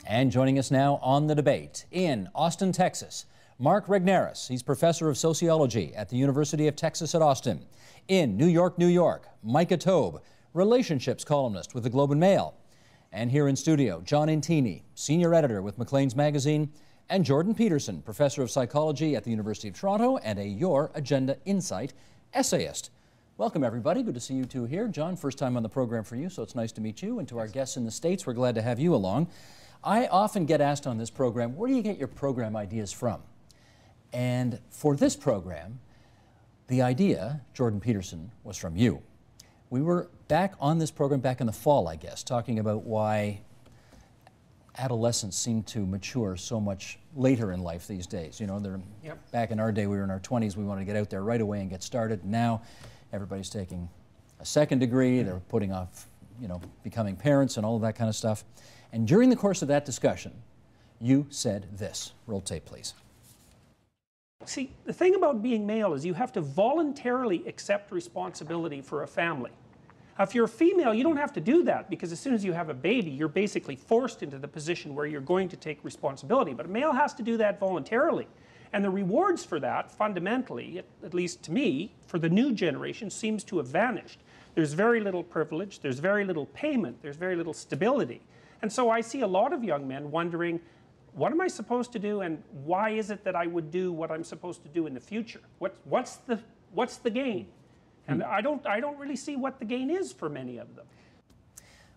And joining us now on the debate in Austin, Texas, Mark Regnerus. He's professor of sociology at the University of Texas at Austin. In New York, New York, Micah Taube, relationships columnist with the Globe and Mail. And here in studio, John Intini, senior editor with Maclean's Magazine, and Jordan Peterson, professor of psychology at the University of Toronto and a Your Agenda Insight essayist. Welcome, everybody. Good to see you two here. John, first time on the program for you, so it's nice to meet you. And to our guests in the States, we're glad to have you along. I often get asked on this program, where do you get your program ideas from? And for this program, the idea, Jordan Peterson, was from you. We were back on this program back in the fall, I guess, talking about why adolescents seem to mature so much later in life these days. You know, back in our day, we were in our 20s, we wanted to get out there right away and get started. Now, everybody's taking a second degree, they're putting off, you know, becoming parents and all of that kind of stuff. And during the course of that discussion, you said this. Roll tape, please. See, the thing about being male is you have to voluntarily accept responsibility for a family. If you're a female, you don't have to do that, because as soon as you have a baby, you're basically forced into the position where you're going to take responsibility. But a male has to do that voluntarily. And the rewards for that, fundamentally, at least to me, for the new generation, seems to have vanished. There's very little privilege, there's very little payment, there's very little stability. And so I see a lot of young men wondering, what am I supposed to do, and why is it that I would do what I'm supposed to do in the future? What's the gain? And I don't really see what the gain is for many of them.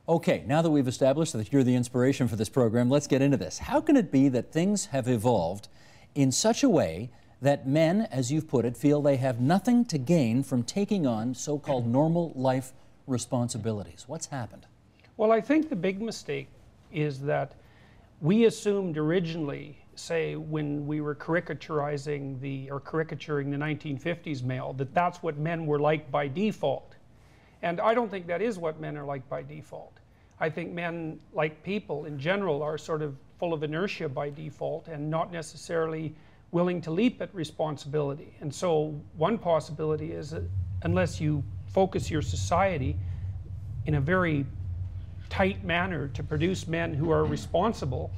Okay, now that we've established that you're the inspiration for this program, let's get into this. How can it be that things have evolved in such a way that men, as you've put it, feel they have nothing to gain from taking on so-called normal life responsibilities? What's happened? Well, I think the big mistake is that we assumed originally, say, when we were caricaturing the 1950s male, that that's what men were like by default. And I don't think that is what men are like by default. I think men, like people in general, are sort of full of inertia by default and not necessarily willing to leap at responsibility. And so one possibility is that unless you focus your society in a very tight manner to produce men who are responsible,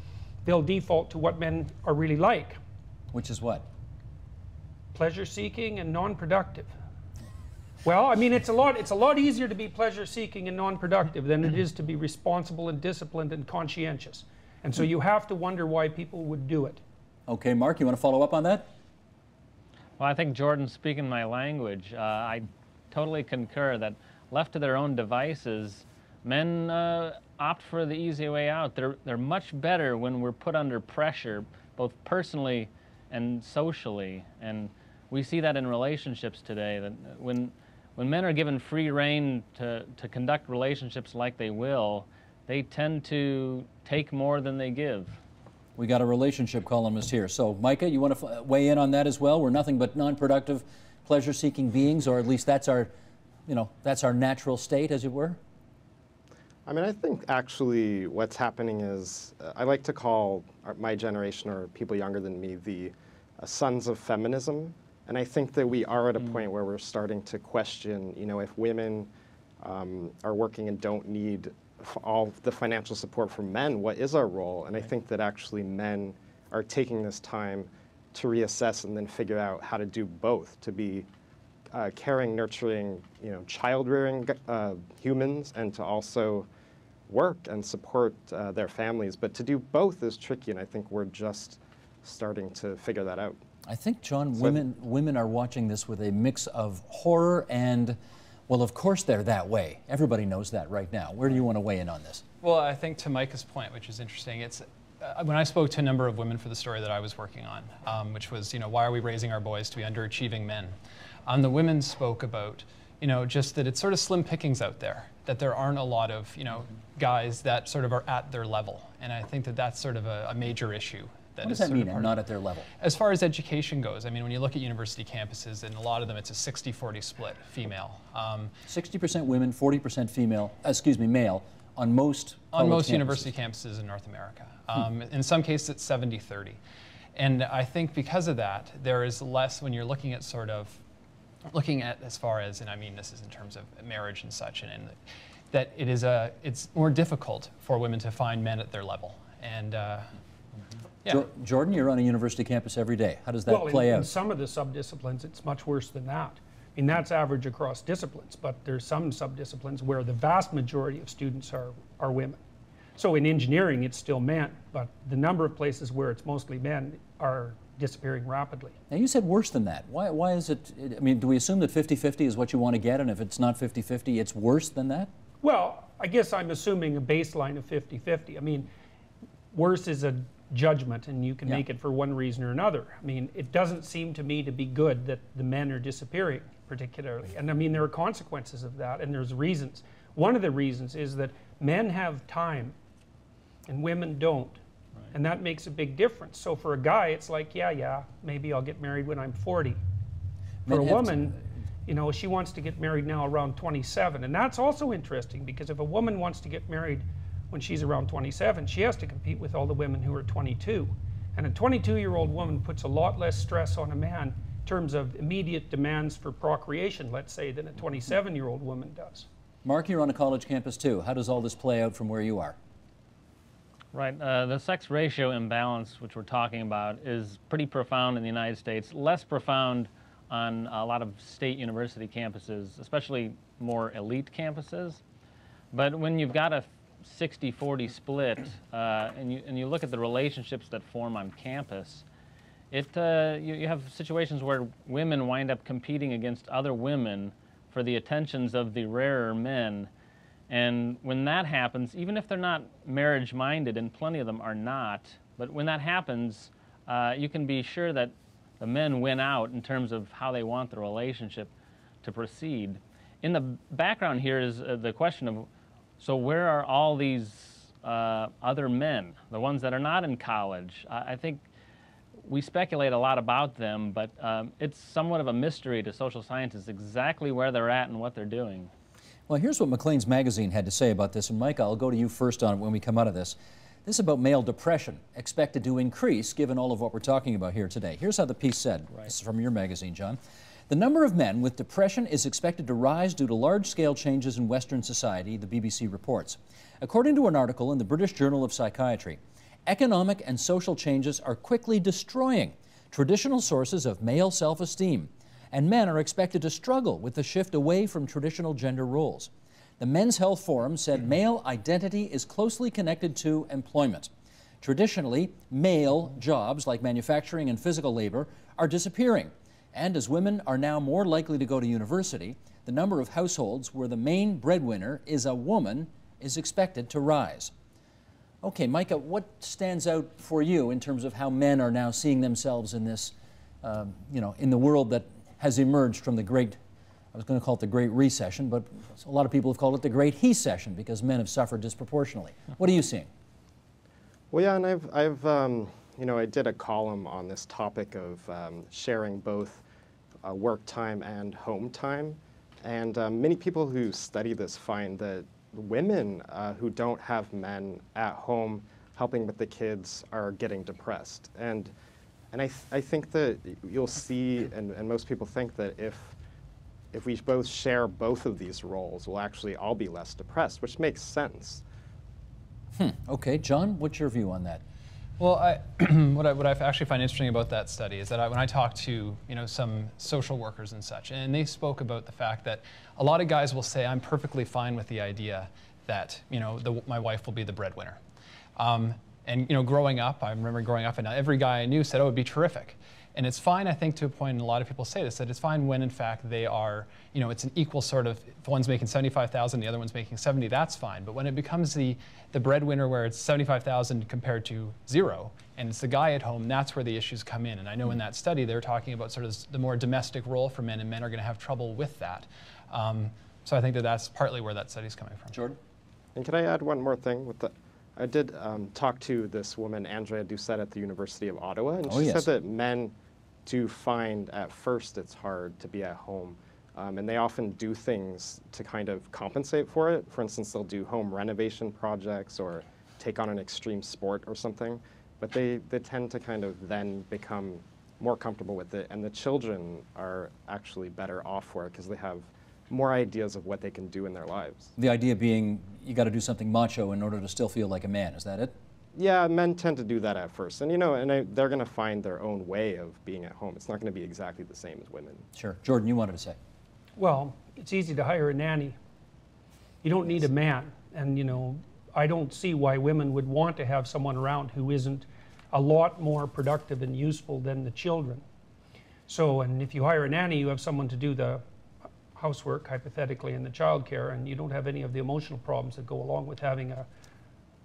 they'll default to what men are really like. Which is what? Pleasure-seeking and non-productive. Well, I mean, it's a lot easier to be pleasure-seeking and non-productive than it is to be responsible and disciplined and conscientious. And so you have to wonder why people would do it. Okay, Mark, you want to follow up on that? Well, I think Jordan's speaking my language. I totally concur that left to their own devices, men opt for the easy way out. They're much better when we're put under pressure, both personally and socially. And we see that in relationships today, that when men are given free rein to conduct relationships like they will, they tend to take more than they give. We got a relationship columnist here. So, Micah, you want to weigh in on that as well? We're nothing but non-productive, pleasure-seeking beings, or at least that's our natural state, as it were? I mean, I think actually what's happening is, I like to call my generation, or people younger than me, the sons of feminism. And I think that we are at a point where we're starting to question, you know, if women are working and don't need all the financial support from men, what is our role? And I think that actually men are taking this time to reassess and then figure out how to do both, to be caring, nurturing, you know, child-rearing humans, and to also work and support their families. But to do both is tricky, and I think we're just starting to figure that out. I think, John, women are watching this with a mix of horror and, well, of course they're that way. Everybody knows that right now. Where do you want to weigh in on this? Well, I think to Micah's point, which is interesting, it's when I spoke to a number of women for the story that I was working on, which was, you know, why are we raising our boys to be underachieving men? The women spoke about, you know, just that it's sort of slim pickings out there, that there aren't a lot of, you know, guys that sort of are at their level. And I think that that's sort of a major issue. What does that mean, and not at their level? As far as education goes, I mean, when you look at university campuses, and a lot of them, it's a 60-40 split, female. 60% women, 40% female, male, on most university campuses in North America. In some cases, it's 70-30. And I think because of that, there is less, when you're looking at sort of, looking at as far as, and I mean this is in terms of marriage and such, and that it's more difficult for women to find men at their level. And yeah. Jordan, you're on a university campus every day. How does that play out? In some of the subdisciplines, it's much worse than that. I mean, that's average across disciplines, but there's some subdisciplines where the vast majority of students are women. So in engineering, it's still men, but the number of places where it's mostly men are disappearing rapidly. Now, you said worse than that. Why is it, I mean, do we assume that 50-50 is what you want to get, and if it's not 50-50, it's worse than that? Well, I guess I'm assuming a baseline of 50-50. I mean, worse is a judgment, and you can make it for one reason or another. I mean, it doesn't seem to me to be good that the men are disappearing, particularly. And I mean, there are consequences of that, and there's reasons. One of the reasons is that men have time, and women don't. Right. And that makes a big difference. So for a guy, it's like, yeah, maybe I'll get married when I'm 40. For a woman, you know, she wants to get married now around 27. And that's also interesting, because if a woman wants to get married when she's around 27, she has to compete with all the women who are 22. And a 22-year-old woman puts a lot less stress on a man in terms of immediate demands for procreation, let's say, than a 27-year-old woman does. Mark, you're on a college campus too. How does all this play out from where you are? Right. The sex ratio imbalance, which we're talking about, is pretty profound in the United States, less profound on a lot of state university campuses, especially more elite campuses. But when you've got a 60-40 split, and you look at the relationships that form on campus, you have situations where women wind up competing against other women for the attentions of the rarer men. And when that happens, even if they're not marriage-minded, and plenty of them are not, but when that happens, you can be sure that the men win out in terms of how they want the relationship to proceed. In the background here is the question of, so where are all these other men, the ones that are not in college? I think we speculate a lot about them, but it's somewhat of a mystery to social scientists exactly where they're at and what they're doing. Well, here's what Maclean's magazine had to say about this, and Mike, I'll go to you first on it when we come out of this. This is about male depression, expected to increase given all of what we're talking about here today. Here's how the piece said. Right. This is from your magazine, John. The number of men with depression is expected to rise due to large-scale changes in Western society, the BBC reports. According to an article in the British Journal of Psychiatry, economic and social changes are quickly destroying traditional sources of male self-esteem, and men are expected to struggle with the shift away from traditional gender roles. The Men's Health Forum said male identity is closely connected to employment. Traditionally, male jobs like manufacturing and physical labor are disappearing. And as women are now more likely to go to university, the number of households where the main breadwinner is a woman is expected to rise. Okay, Micah, what stands out for you in terms of how men are now seeing themselves in this, in the world that has emerged from the great, I was going to call it the Great Recession, but a lot of people have called it the Great He-cession because men have suffered disproportionately. What are you seeing? Well, yeah, and I did a column on this topic of sharing both work time and home time. And many people who study this find that women who don't have men at home helping with the kids are getting depressed. And I think that you'll see, and most people think that if we both share both of these roles, we'll actually all be less depressed, which makes sense. Okay, John, what's your view on that? Well, what I actually find interesting about that study is that when I talk to some social workers and such, and they spoke about the fact that a lot of guys will say, I'm perfectly fine with the idea that my wife will be the breadwinner. And growing up, I remember growing up, and every guy I knew said, oh, it would be terrific. And it's fine, I think, to a point, and a lot of people say this, that it's fine when, in fact, they are, it's an equal sort of, if one's making $75,000, the other one's making $70,000, that's fine. But when it becomes the breadwinner where it's $75,000 compared to zero, and it's the guy at home, that's where the issues come in. And I know in that study, they're talking about sort of the more domestic role for men, and men are going to have trouble with that. So I think that that's partly where that study's coming from. Jordan? And can I add one more thing with the? I did talk to this woman, Andrea Doucette, at the University of Ottawa, and she said that men do find at first it's hard to be at home. And they often do things to kind of compensate for it. For instance, they'll do home renovation projects or take on an extreme sport or something. But they tend to kind of then become more comfortable with it. And the children are actually better off for it because they have more ideas of what they can do in their lives. The idea being you got to do something macho in order to still feel like a man. Is that it? Yeah, men tend to do that at first, and they're going to find their own way of being at home. It's not going to be exactly the same as women. Sure. Jordan, you wanted to say. Well, it's easy to hire a nanny. You don't need a man, and I don't see why women would want to have someone around who isn't a lot more productive and useful than the children. So, and if you hire a nanny, you have someone to do the housework, hypothetically, and the childcare, and you don't have any of the emotional problems that go along with having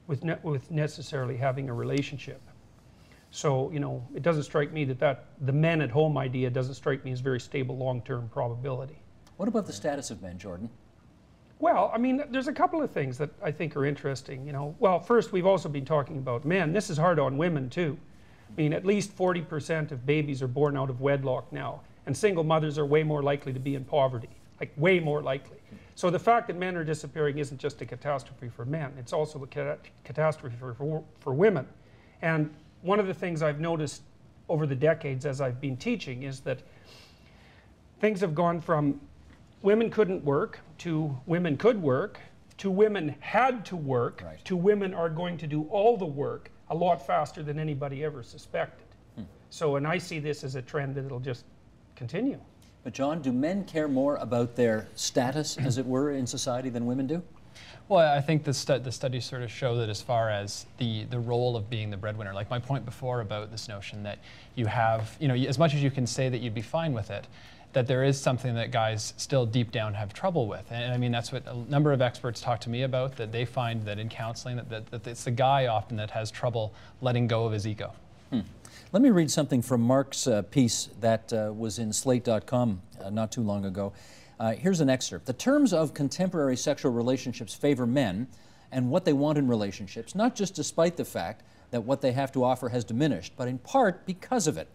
with necessarily having a relationship. So, it doesn't strike me that the men at home idea doesn't strike me as very stable long-term probability. What about the status of men, Jordan? Well, I mean, there's a couple of things that I think are interesting. Well, first, we've also been talking about men. This is hard on women too. I mean, at least 40% of babies are born out of wedlock now, and single mothers are way more likely to be in poverty, like way more likely. So the fact that men are disappearing isn't just a catastrophe for men, it's also a catastrophe for women. And one of the things I've noticed over the decades as I've been teaching is that things have gone from women couldn't work to women could work to women had to work to women are going to do all the work a lot faster than anybody ever suspected. So, and I see this as a trend that it'll just continue. But John, do men care more about their status, as it were, in society than women do? Well, I think the studies sort of show that as far as the role of being the breadwinner, like my point before about this notion that you have, as much as you can say that you'd be fine with it, that there is something that guys still deep down have trouble with. And I mean, that's what a number of experts talk to me about, that they find that in counseling, that it's the guy often that has trouble letting go of his ego. Let me read something from Mark's piece that was in Slate.com not too long ago. Here's an excerpt. The terms of contemporary sexual relationships favor men and what they want in relationships, not just despite the fact that what they have to offer has diminished, but in part because of it.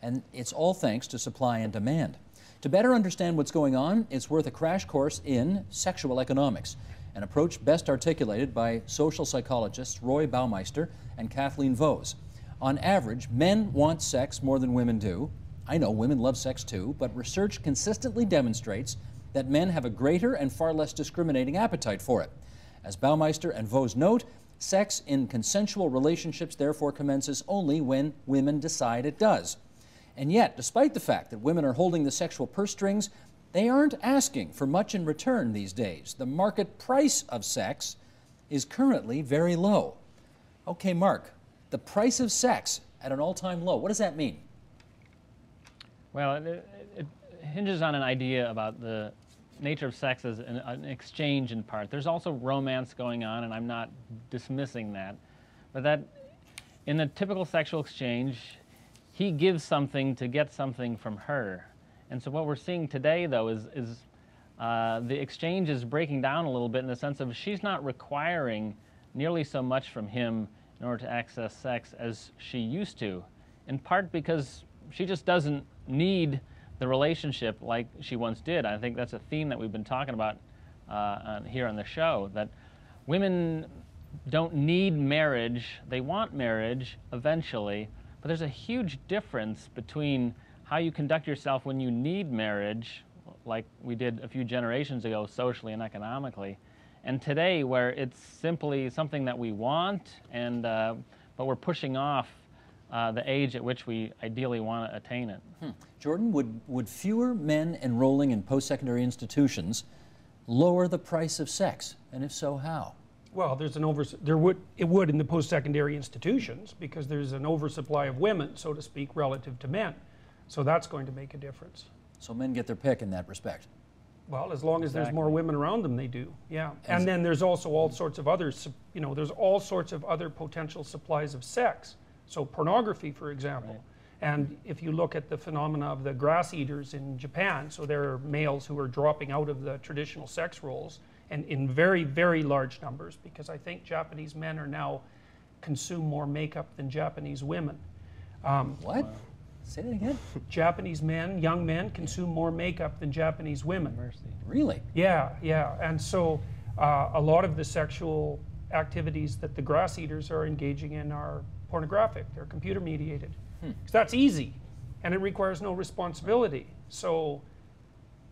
And it's all thanks to supply and demand. To better understand what's going on, it's worth a crash course in sexual economics, an approach best articulated by social psychologists Roy Baumeister and Kathleen Vose. On average, men want sex more than women do. I know women love sex too, but research consistently demonstrates that men have a greater and far less discriminating appetite for it. As Baumeister and Vose note, sex in consensual relationships therefore commences only when women decide it does. And yet, despite the fact that women are holding the sexual purse strings, they aren't asking for much in return these days. The market price of sex is currently very low. Okay, Mark, the price of sex at an all-time low, what does that mean? Well, it hinges on an idea about the nature of sex as an exchange in part. There's also romance going on, and I'm not dismissing that. But that in a typical sexual exchange, he gives something to get something from her. And so what we're seeing today, though, is the exchange is breaking down a little bit in the sense of she's not requiring nearly so much from him in order to access sex as she used to, in part because she just doesn't need the relationship like she once did. I think that's a theme that we've been talking about here on the show, that women don't need marriage. They want marriage eventually, but there's a huge difference between how you conduct yourself when you need marriage, like we did a few generations ago socially and economically, and today where it's simply something that we want, and but we're pushing off the age at which we ideally want to attain it. Jordan, would fewer men enrolling in post-secondary institutions lower the price of sex? And if so, how? Well, it would in the post-secondary institutions, because there's an oversupply of women, so to speak, relative to men. So that's going to make a difference. So men get their pick in that respect. Well, as long as there's more women around them, they do. Yeah. And then there's also all sorts of other, there's all sorts of other potential supplies of sex. So pornography, for example. Right. And if you look at the phenomena of the grass eaters in Japan, so there are males who are dropping out of the traditional sex roles, and in very, very large numbers, because I think Japanese men are now consume more makeup than Japanese women. What? Wow. Say that again? Japanese men, young men, consume more makeup than Japanese women. Mercy. Really? Yeah, yeah. And so a lot of the sexual activities that the grass eaters are engaging in are pornographic. They're computer mediated. Because that's easy, and it requires no responsibility. So,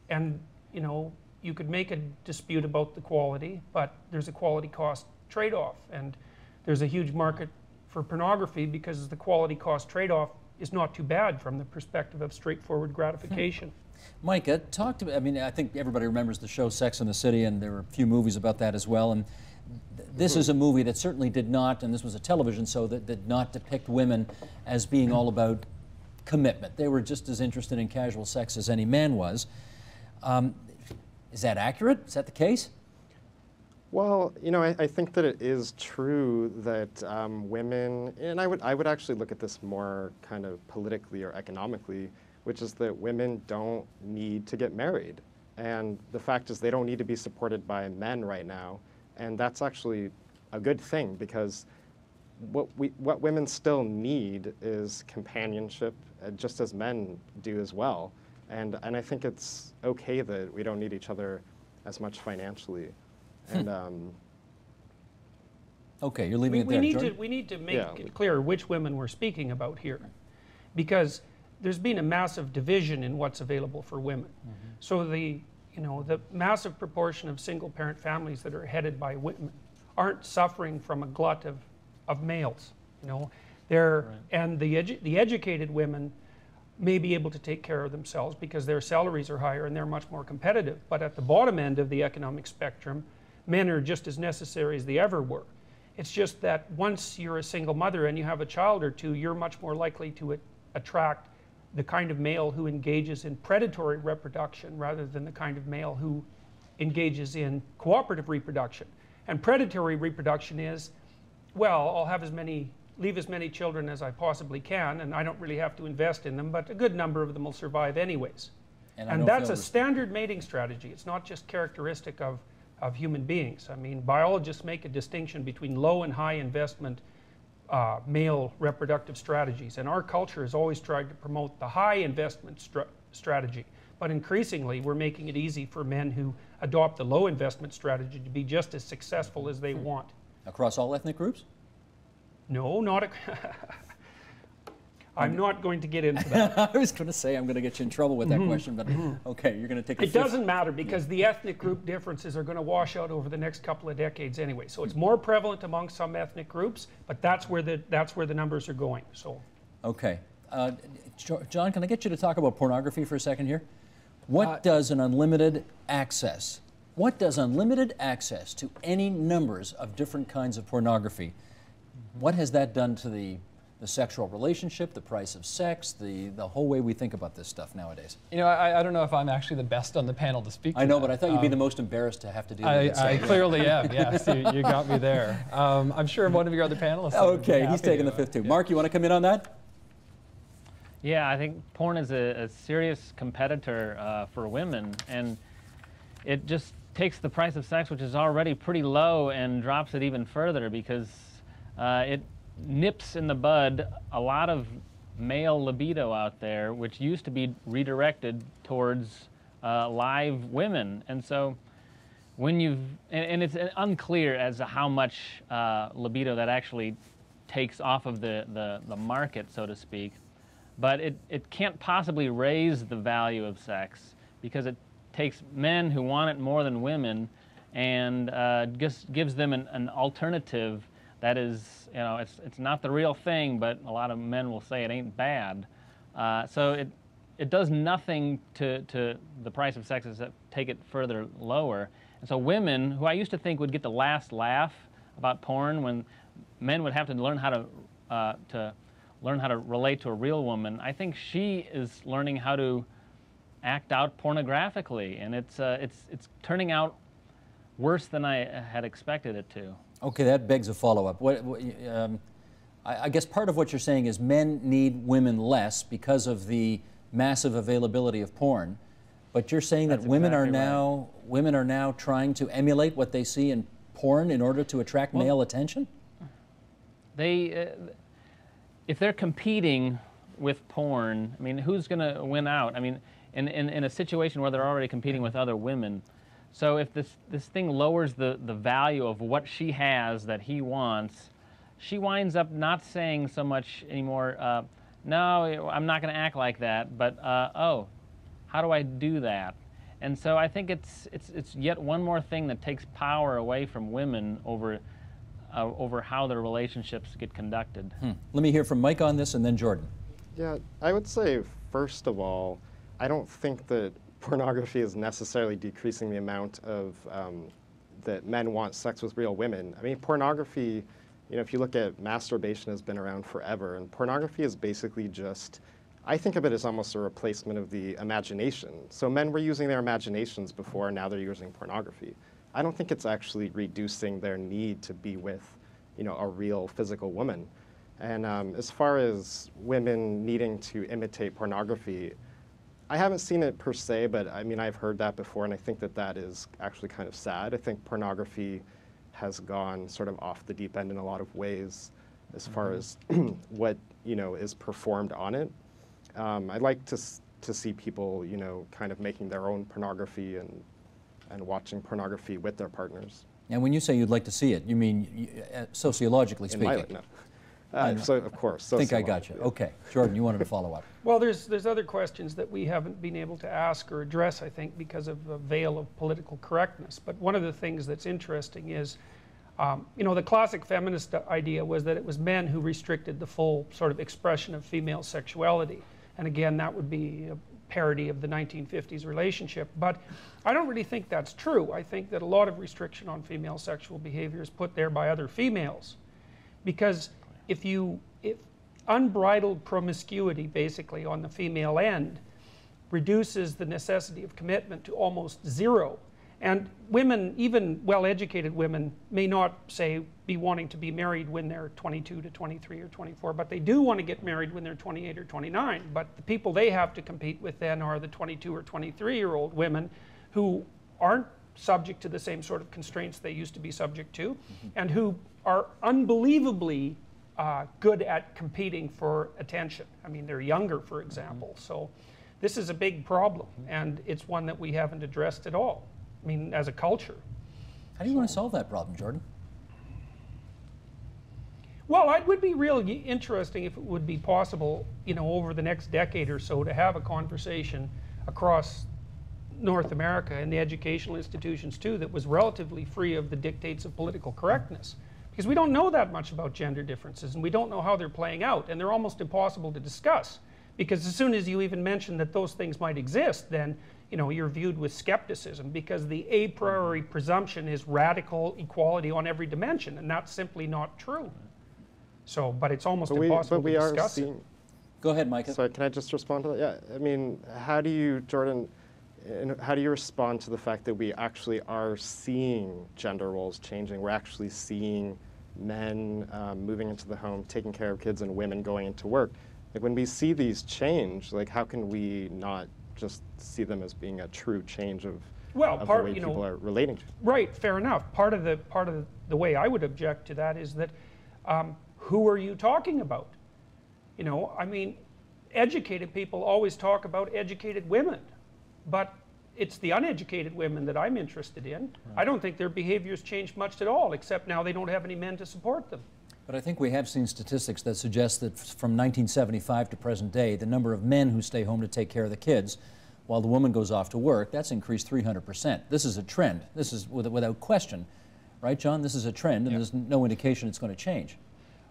and you could make a dispute about the quality, but there's a quality cost trade-off. And there's a huge market for pornography because the quality-cost trade-off is not too bad from the perspective of straightforward gratification. Micah, talk to me. I mean, I think everybody remembers the show Sex and the City, and there were a few movies about that as well. And this is a movie that certainly did not, and this was a television show that did not depict women as being all about commitment. They were just as interested in casual sex as any man was. Is that accurate? Is that the case? Well, you know, I think that it is true that women, and I would actually look at this more kind of politically or economically, which is that women don't need to get married. And the fact is they don't need to be supported by men right now. And that's actually a good thing, because what women still need is companionship, just as men do as well. And I think it's okay that we don't need each other as much financially. And okay, you're leaving it there, George? We need to make it clear which women we're speaking about here, because there's been a massive division in what's available for women. So the massive proportion of single-parent families that are headed by women aren't suffering from a glut of males. You know, and the educated women may be able to take care of themselves because their salaries are higher and they're much more competitive. But at the bottom end of the economic spectrum, men are just as necessary as they ever were. It's just that once you're a single mother and you have a child or two, you're much more likely to attract the kind of male who engages in predatory reproduction rather than the kind of male who engages in cooperative reproduction. And predatory reproduction is, well, I'll have leave as many children as I possibly can, and I don't really have to invest in them, but a good number of them will survive anyways. And that's a standard mating strategy. It's not just characteristic of human beings. I mean, biologists make a distinction between low and high investment male reproductive strategies, and our culture has always tried to promote the high investment strategy. But increasingly, we're making it easy for men who adopt the low investment strategy to be just as successful as they want. Across all ethnic groups? No, not I'm not going to get into that. I was going to say I'm going to get you in trouble with that question, but okay, you're going to take it doesn't matter, because the ethnic group differences are going to wash out over the next couple of decades anyway. So it's more prevalent among some ethnic groups, but that's where the numbers are going. So okay, John, can I get you to talk about pornography for a second here? What does unlimited access to any numbers of different kinds of pornography, what has that done to the sexual relationship, the price of sex, the whole way we think about this stuff nowadays? You know, I don't know if I'm actually the best on the panel to speak to I know, that. but I thought you'd be the most embarrassed to have to deal with it. I clearly am, yes. You got me there. I'm sure one of your other panelists... Okay, he's taking the fifth too. Yeah. Mark, you want to come in on that? Yeah, I think porn is a serious competitor for women, and it just takes the price of sex, which is already pretty low, and drops it even further, because it nips in the bud a lot of male libido out there, which used to be redirected towards live women. And so when and it's unclear as to how much libido that actually takes off of the market, so to speak. But it can't possibly raise the value of sex, because it takes men who want it more than women and just gives them an alternative that is, you know, it's not the real thing, but a lot of men will say it ain't bad. So it does nothing to the price of sex except take it further lower. And so women, who I used to think would get the last laugh about porn, when men would have to learn how to relate to a real woman, I think she is learning how to act out pornographically, and it's turning out worse than I had expected it to. Okay, that begs a follow-up. I guess part of what you're saying is men need women less because of the massive availability of porn, but you're saying that women are now trying to emulate what they see in porn in order to attract male attention? If they're competing with porn, I mean, who's going to win out? I mean, in a situation where they're already competing with other women. So if this thing lowers the value of what she has that he wants, she winds up not saying so much anymore, no, I'm not going to act like that, but, oh, how do I do that? And so I think it's yet one more thing that takes power away from women over over how their relationships get conducted. Let me hear from Mike on this, and then Jordan. Yeah, I would say, first of all, I don't think that pornography is necessarily decreasing the amount of that men want sex with real women. I mean, pornography, you know, if you look at masturbation, has been around forever, and pornography is basically just, I think of it as almost a replacement of the imagination. So men were using their imaginations before, now they're using pornography. I don't think it's actually reducing their need to be with, you know, a real physical woman. And as far as women needing to imitate pornography, I haven't seen it per se, but I mean, I've heard that before, and I think that that is actually kind of sad. I think pornography has gone sort of off the deep end in a lot of ways as far as what, you know, is performed on it. I'd like to see people, you know, kind of making their own pornography and watching pornography with their partners. And when you say you'd like to see it, you mean sociologically speaking? In my, no. So, of course. I think I got you. Yeah. Okay. Jordan, you wanted to follow up. Well, there's other questions that we haven't been able to ask or address, I think, because of the veil of political correctness. But one of the things that's interesting is, you know, the classic feminist idea was that it was men who restricted the full sort of expression of female sexuality. And again, that would be a parody of the 1950s relationship. But I don't really think that's true. I think that a lot of restriction on female sexual behavior is put there by other females. Because if unbridled promiscuity, basically, on the female end, reduces the necessity of commitment to almost zero. And women, even well-educated women, may not, say, be wanting to be married when they're 22 to 23 or 24, but they do want to get married when they're 28 or 29. But the people they have to compete with then are the 22 or 23-year-old women who aren't subject to the same sort of constraints they used to be subject to, and who are unbelievably good at competing for attention. I mean, they're younger, for example. So this is a big problem, and it's one that we haven't addressed at all. I mean, as a culture. How do you want to solve that problem, Jordan? Well, it would be really interesting if it would be possible, you know, over the next decade or so to have a conversation across North America and the educational institutions too that was relatively free of the dictates of political correctness. Because we don't know that much about gender differences, and we don't know how they're playing out, and they're almost impossible to discuss. Because as soon as you even mention that those things might exist, then, you know, you're viewed with skepticism, because the a priori presumption is radical equality on every dimension, and that's simply not true. So, but it's almost impossible to discuss it. Go ahead, Micah. Sorry, can I just respond to that? Yeah, I mean, how do you, Jordan, how do you respond to the fact that we actually are seeing gender roles changing? We're actually seeing men moving into the home, taking care of kids, and women going into work. Like, when we see these change, like, how can we not just see them as being a true change of the way people are relating to? Right, fair enough. Part of the way I would object to that is that who are you talking about? You know, I mean, educated people always talk about educated women, but it's the uneducated women that I'm interested in. Right. I don't think their behaviors changed much at all, except now they don't have any men to support them. But I think we have seen statistics that suggest that from 1975 to present day, the number of men who stay home to take care of the kids while the woman goes off to work, that's increased 300%. This is a trend. This is without question. Right, John? This is a trend, and there's no indication it's going to change.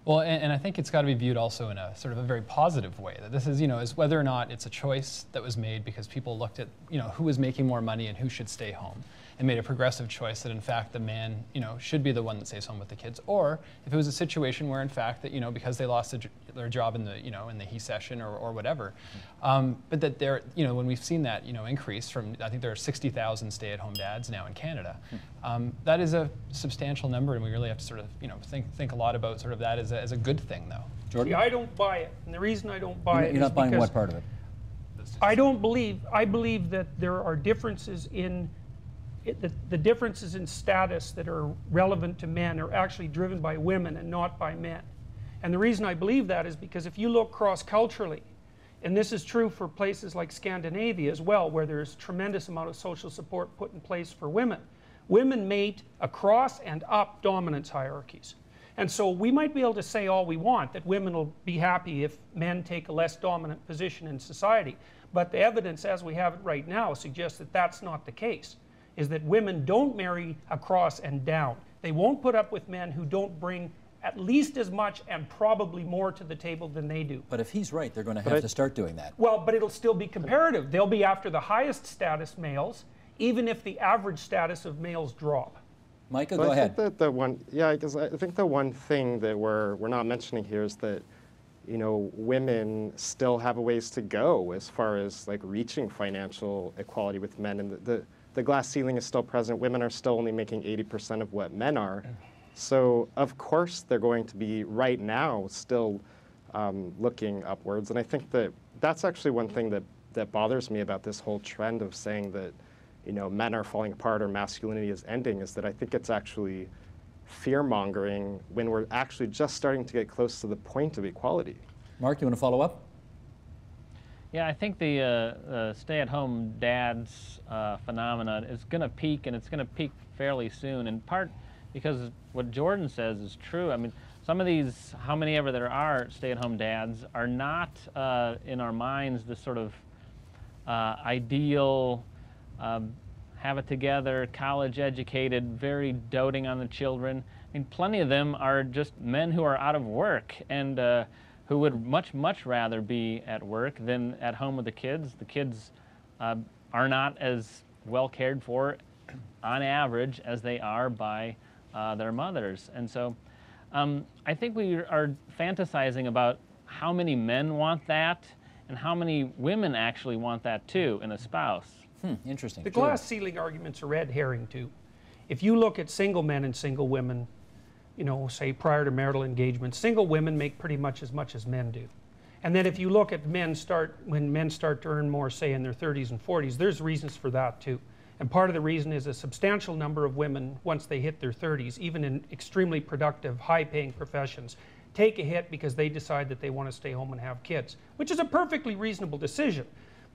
Well, and I think it's got to be viewed also in a sort of a very positive way. That this is, you know, is whether or not it's a choice that was made because people looked at, you know, who was making more money and who should stay home, and made a progressive choice that in fact the man, you know, should be the one that stays home with the kids, or if it was a situation where in fact that, you know, because they lost their job in the, you know, in the he session or whatever, but that they're, you know, when we've seen that, you know, increase from, I think there are 60,000 stay-at-home dads now in Canada, that is a substantial number, and we really have to sort of, you know, think a lot about sort of that as a good thing, though. Jordan? See, I don't buy it, and the reason I don't buy it is You're not buying what part of it? I believe that there are differences in the differences in status that are relevant to men are actually driven by women and not by men. And the reason I believe that is because if you look cross-culturally, and this is true for places like Scandinavia as well, where there's tremendous amount of social support put in place for women, women mate across and up dominance hierarchies. And so we might be able to say all we want, that women will be happy if men take a less dominant position in society. But the evidence as we have it right now suggests that that's not the case. Is that women don't marry across and down. They won't put up with men who don't bring at least as much and probably more to the table than they do. But if he's right, they're going to have to start doing that. Well, but it'll still be comparative. They'll be after the highest status males, even if the average status of males drop. Micah, go ahead. I think that the one, I think the one thing that we're not mentioning here is that, you know, women still have a ways to go as far as like reaching financial equality with men, and the glass ceiling is still present. Women are still only making 80% of what men are. So of course they're going to be right now still looking upwards, and I think that that's actually one thing that bothers me about this whole trend of saying that, you know, men are falling apart or masculinity is ending, is that I think it's actually fear-mongering when we're actually just starting to get close to the point of equality. Mark, you want to follow up? Yeah, I think the stay-at-home dads phenomenon is going to peak, and it's going to peak fairly soon, in part because what Jordan says is true. I mean, some of these, how many ever there are stay-at-home dads, are not in our minds the sort of ideal, have it together, college-educated, very doting on the children. I mean, plenty of them are just men who are out of work and who would much rather be at work than at home with the kids. The kids are not as well cared for on average as they are by their mothers. And so I think we are fantasizing about how many men want that and how many women actually want that too in a spouse. Interesting. The glass ceiling argument's a red herring too. If you look at single men and single women, you know, say prior to marital engagement, single women make pretty much as men do. And then if you look at when men start to earn more, say in their 30s and 40s, there's reasons for that too. And part of the reason is a substantial number of women, once they hit their 30s, even in extremely productive, high-paying professions, take a hit because they decide that they want to stay home and have kids, which is a perfectly reasonable decision.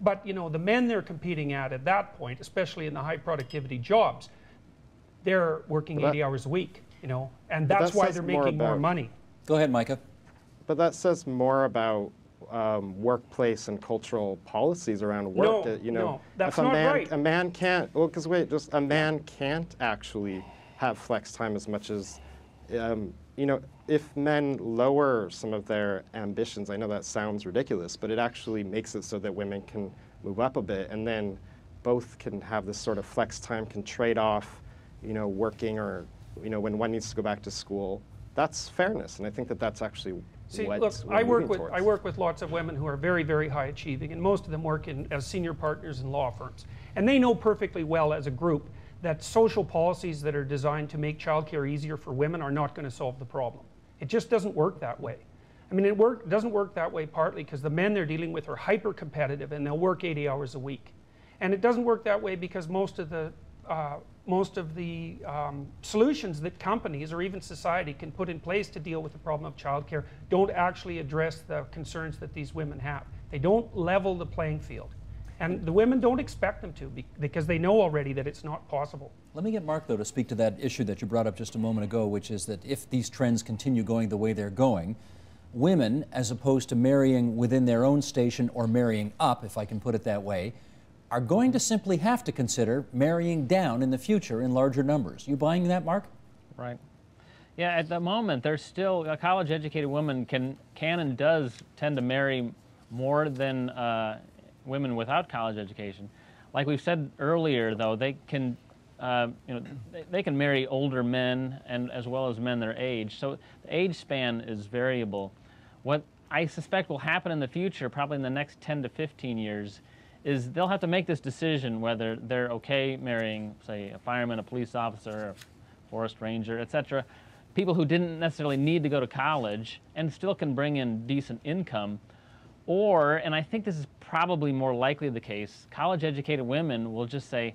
But, you know, the men they're competing at that point, especially in the high-productivity jobs, they're working 80 hours a week, you know, and that's why they're making more money. Go ahead, Micah. But that says more about workplace and cultural policies around work. No, that's not right. A man can't, well, because wait, just a man can't actually have flex time as much as, you know, if men lower some of their ambitions, I know that sounds ridiculous, but it actually makes it so that women can move up a bit, and then both can have this sort of flex time, can trade off, you know, working, or, you know, when one needs to go back to school. That's fairness, and I think that that's actually look, I work with lots of women who are very, very high achieving, and most of them work as senior partners in law firms. And they know perfectly well as a group that social policies that are designed to make childcare easier for women are not going to solve the problem. It just doesn't work that way. I mean, it doesn't work that way partly because the men they're dealing with are hyper competitive and they'll work 80 hours a week. And it doesn't work that way because most of the solutions that companies or even society can put in place to deal with the problem of childcare don't actually address the concerns that these women have. They don't level the playing field. And the women don't expect them to because they know already that it's not possible. Let me get Mark, though, to speak to that issue that you brought up just a moment ago, which is that if these trends continue going the way they're going, women, as opposed to marrying within their own station or marrying up, if I can put it that way, are going to simply have to consider marrying down in the future in larger numbers. You buying that, Mark? Right. Yeah, at the moment, there's still, a college-educated woman can and does tend to marry more than women without college education. Like we've said earlier, though, they can, they can marry older men and as well as men their age. So the age span is variable. What I suspect will happen in the future, probably in the next 10 to 15 years, is they'll have to make this decision whether they're okay marrying, say, a fireman, a police officer, a forest ranger, etc. People who didn't necessarily need to go to college and still can bring in decent income. Or, and I think this is probably more likely the case, college-educated women will just say,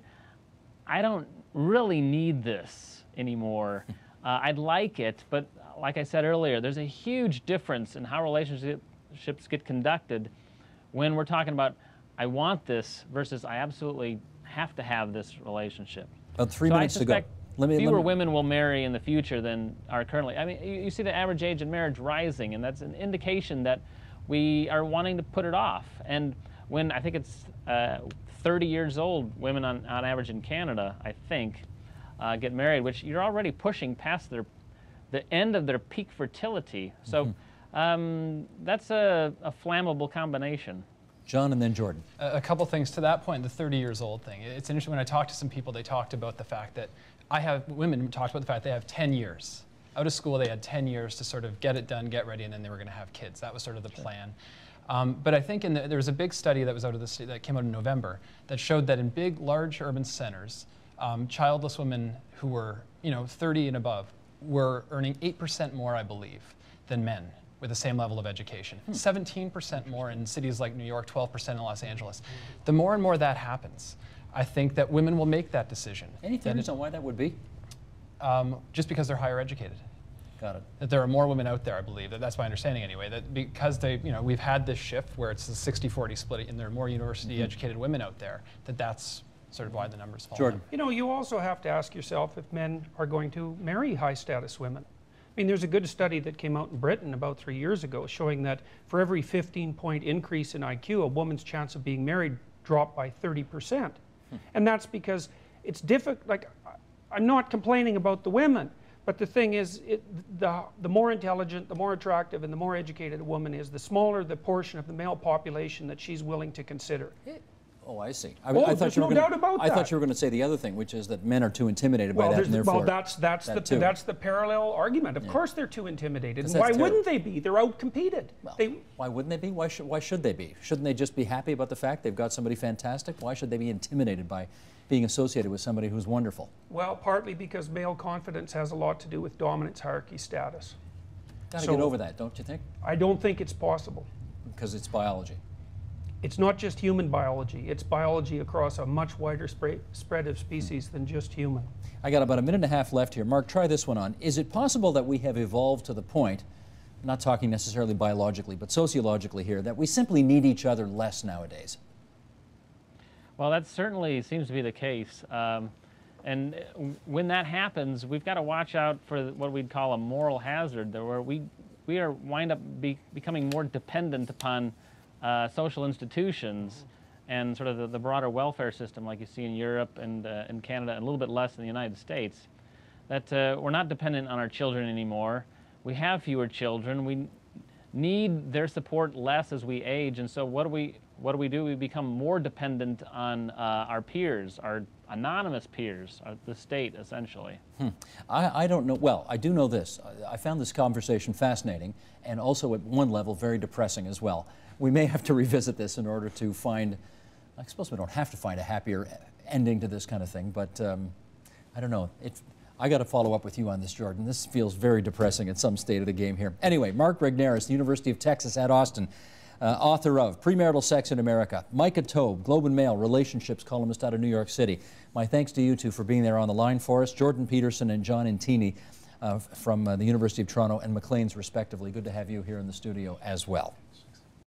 I don't really need this anymore. I'd like it, but like I said earlier, there's a huge difference in how relationships get conducted when we're talking about I want this versus I absolutely have to have this relationship. About 3 minutes to go. Fewer women will marry in the future than are currently. I mean, you see the average age in marriage rising, and that's an indication that we are wanting to put it off. And when I think it's 30 years old, women on average in Canada, I think, get married, which you're already pushing past the end of their peak fertility. So that's a flammable combination. John and then Jordan. A couple things to that point, the 30 years old thing. It's interesting, when I talked to some people, they talked about the fact that women talked about the fact they have 10 years. Out of school, they had 10 years to sort of get it done, get ready, and then they were going to have kids. That was sort of the plan. But I think there was a big study that was that came out in November that showed that in big, large urban centers, childless women who were 30 and above were earning 8% more, I believe, than men with the same level of education. 17% more in cities like New York, 12% in Los Angeles. The more and more that happens, I think that women will make that decision. Any theories on why that would be? Just because they're higher educated. Got it. That there are more women out there, I believe. That's my understanding anyway. That because we've had this shift where it's a 60-40 split, and there are more university-educated women out there. That's sort of why the numbers fall. Jordan. You also have to ask yourself if men are going to marry high-status women. I mean, there's a good study that came out in Britain about 3 years ago showing that for every 15-point increase in IQ, a woman's chance of being married dropped by 30%. And that's because it's difficult. Like, I'm not complaining about the women, but the thing is, the more intelligent, the more attractive, and the more educated a woman is, the smaller the portion of the male population that she's willing to consider. Oh, I see. There's no doubt about that. I thought you were going to say the other thing, which is that men are too intimidated by that, and therefore... Well, that's the parallel argument. Of course they're too intimidated. And That's why terrible. wouldn't they be? They're out-competed. Well, why wouldn't they be? Why should they be? Shouldn't they just be happy about the fact they've got somebody fantastic? Why should they be intimidated by being associated with somebody who's wonderful? Well, partly because male confidence has a lot to do with dominance hierarchy status. Got to get over that, don't you think? I don't think it's possible. Because it's biology. It's not just human biology. It's biology across a much wider spread of species than just human. I got about a minute and a half left here. Mark, try this one on. Is it possible that we have evolved to the point, I'm not talking necessarily biologically, but sociologically here, that we simply need each other less nowadays? Well, that certainly seems to be the case. And when that happens, we've got to watch out for what we'd call a moral hazard, where we wind up becoming more dependent upon social institutions and sort of the broader welfare system like you see in Europe and in Canada, and a little bit less in the United States. That we're not dependent on our children anymore. We have fewer children. We need their support less as we age, and so what do we do? We become more dependent on our peers, our anonymous peers, the state, essentially. I don't know. Well, I do know this. I found this conversation fascinating and also at one level very depressing as well. We may have to revisit this in order to find, I suppose we don't have to find a happier ending to this kind of thing, but I don't know. I got to follow up with you on this, Jordan. This feels very depressing at some state of the game here. Anyway, Mark Regnerus, the University of Texas at Austin, author of Premarital Sex in America. Micah Taube, Globe and Mail relationships columnist out of New York City. My thanks to you two for being there on the line for us. Jordan Peterson and John Intini from the University of Toronto and Maclean's respectively. Good to have you here in the studio as well.